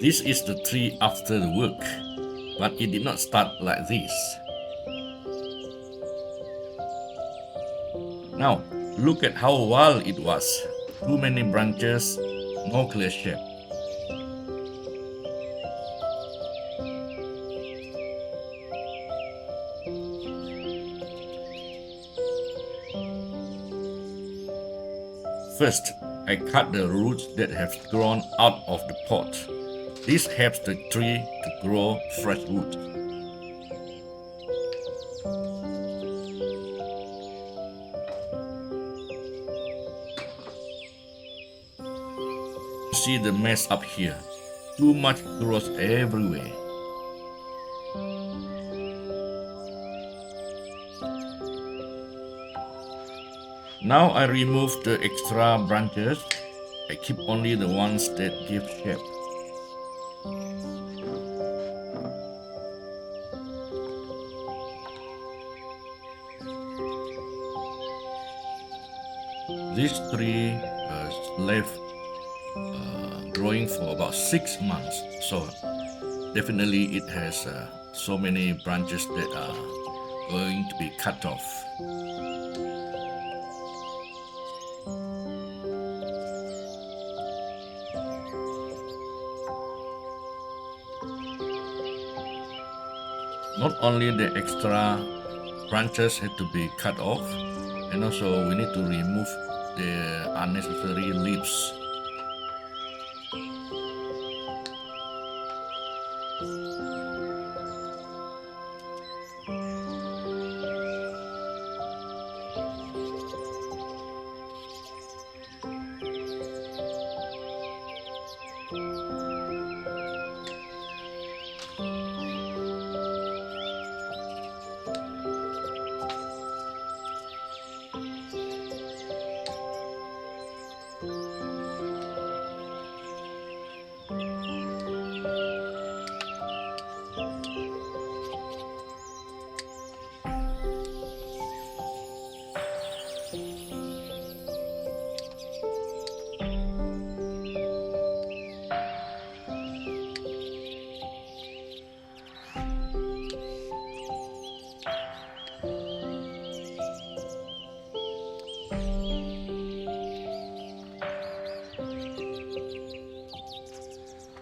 This is the tree after the work, but it did not start like this. Now, look at how wild it was. Too many branches, no clear shape. First, I cut the roots that have grown out of the pot. This helps the tree to grow fresh wood. See the mess up here. Too much grows everywhere. Now I remove the extra branches. I keep only the ones that give shape. This tree is left growing for about 6 months, so definitely it has so many branches that are going to be cut off. Not only the extra branches had to be cut off, and also we need to remove the unnecessary leaves.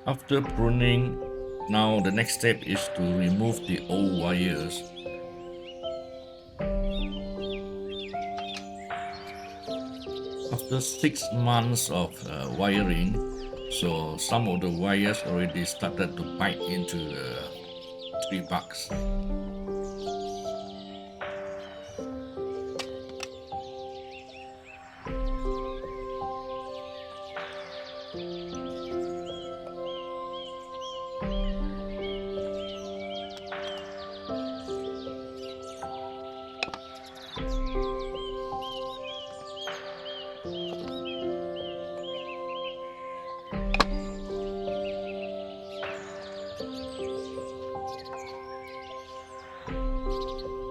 After pruning, now the next step is to remove the old wires. After 6 months of wiring, so some of the wires already started to bite into the tree barks.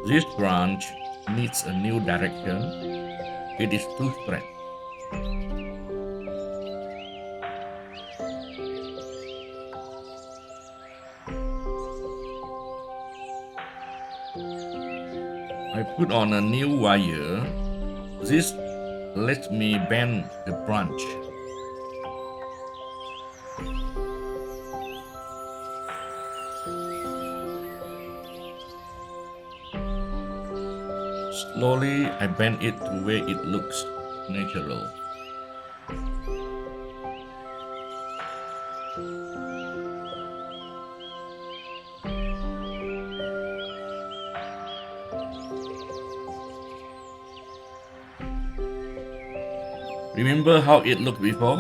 This branch needs a new direction. It is too straight. I put on a new wire. This lets me bend the branch. Slowly, I bend it to where it looks natural. Remember how it looked before?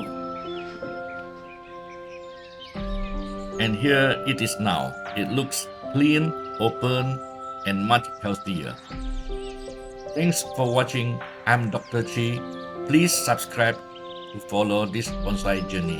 And here it is now. It looks clean, open, and much healthier. Thanks for watching. I'm Dr. Chi. Please subscribe to follow this bonsai journey.